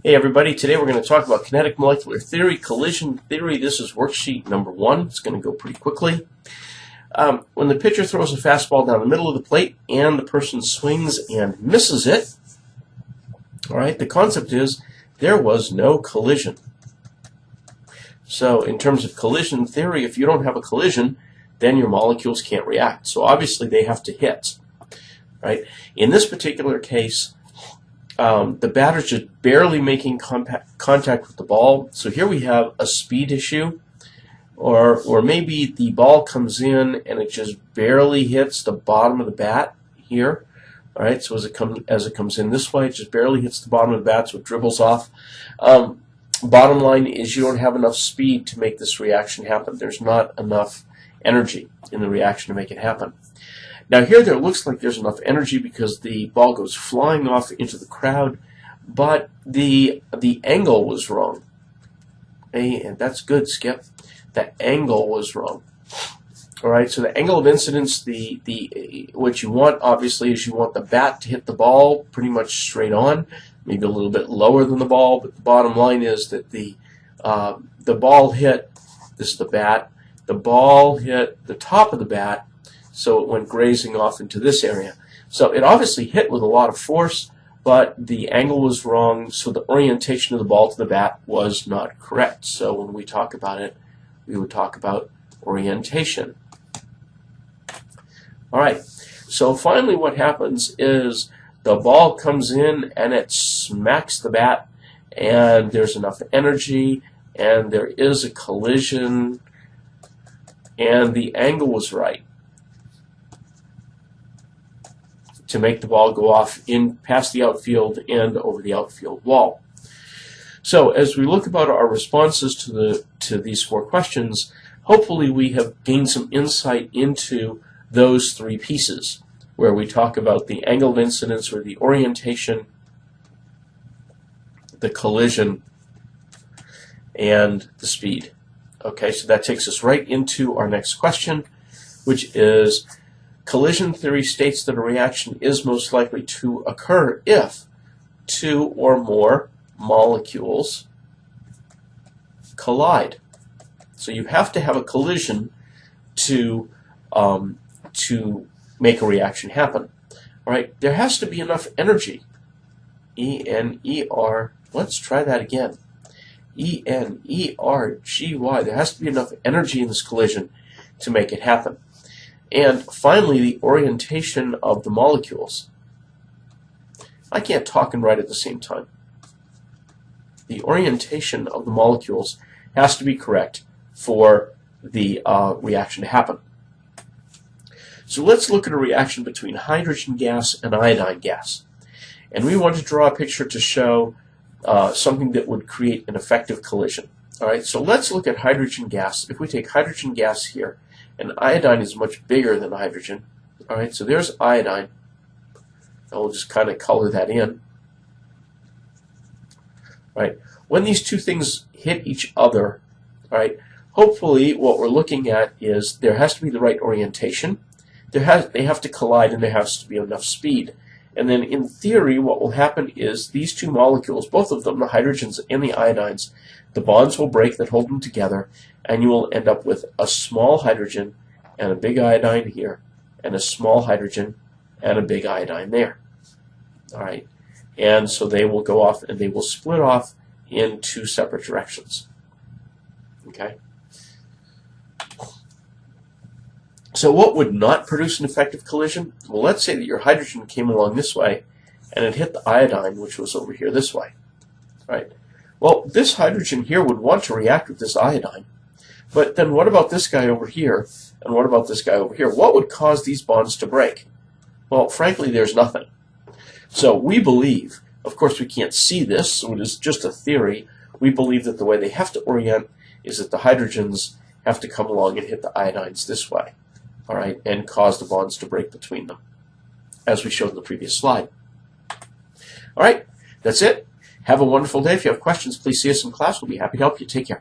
Hey everybody, today we're going to talk about kinetic molecular theory, collision theory. This is worksheet number 1. It's going to go pretty quickly. When the pitcher throws a fastball down the middle of the plate and the person swings and misses it, all right, the concept is there was no collision. So in terms of collision theory, if you don't have a collision, then your molecules can't react. So obviously they have to hit, right? In this particular case, the batter's just barely making contact with the ball. So here we have a speed issue, or maybe the ball comes in and it just barely hits the bottom of the bat here. All right, so as it comes in this way, it just barely hits the bottom of the bat, so it dribbles off. Bottom line is you don't have enough speed to make this reaction happen. There's not enough energy in the reaction to make it happen. Now here there looks like there's enough energy because the ball goes flying off into the crowd, but the angle was wrong. Hey, and that's good, Skip. The angle was wrong. All right, so the angle of incidence, what you want obviously is you want the bat to hit the ball pretty much straight on, maybe a little bit lower than the ball, but the bottom line is that the ball hit, this is the bat, the ball hit the top of the bat, so it went grazing off into this area. So it obviously hit with a lot of force, but the angle was wrong, so the orientation of the ball to the bat was not correct. So when we talk about it, we would talk about orientation. All right, so finally what happens is the ball comes in and it smacks the bat, and there's enough energy, and there is a collision, and the angle was right to make the ball go off in past the outfield and over the outfield wall. So as we look about our responses to these 4 questions, hopefully we have gained some insight into those 3 pieces where we talk about the angle of incidence or the orientation, the collision, and the speed. Okay, so that takes us right into our next question, which is collision theory states that a reaction is most likely to occur if 2 or more molecules collide. So you have to have a collision to make a reaction happen. All right, there has to be enough energy. E-N-E-R, let's try that again. E-N-E-R-G-Y, there has to be enough energy in this collision to make it happen. And finally, the orientation of the molecules. I can't talk and write at the same time. The orientation of the molecules has to be correct for the reaction to happen. So let's look at a reaction between hydrogen gas and iodine gas. And we want to draw a picture to show something that would create an effective collision. All right, so let's look at hydrogen gas. If we take hydrogen gas here, and iodine is much bigger than hydrogen. All right, so there's iodine. I'll just kind of color that in. All right, when these 2 things hit each other, all right, hopefully what we're looking at is there has to be the right orientation. They have to collide, and there has to be enough speed. And then in theory, what will happen is these 2 molecules, both of them, the hydrogens and the iodines, the bonds will break that hold them together, and you will end up with a small hydrogen and a big iodine here, and a small hydrogen and a big iodine there. All right, and so they will go off and they will split off in 2 separate directions. Okay. So what would not produce an effective collision? Well, let's say that your hydrogen came along this way and it hit the iodine, which was over here this way. Right? Well, this hydrogen here would want to react with this iodine. But then what about this guy over here? And what about this guy over here? What would cause these bonds to break? Well, frankly, there's nothing. So we believe, of course we can't see this, so it is just a theory, we believe that the way they have to orient is that the hydrogens have to come along and hit the iodines this way. All right, and cause the bonds to break between them, as we showed in the previous slide. All right, that's it. Have a wonderful day. If you have questions, please see us in class. We'll be happy to help you. Take care.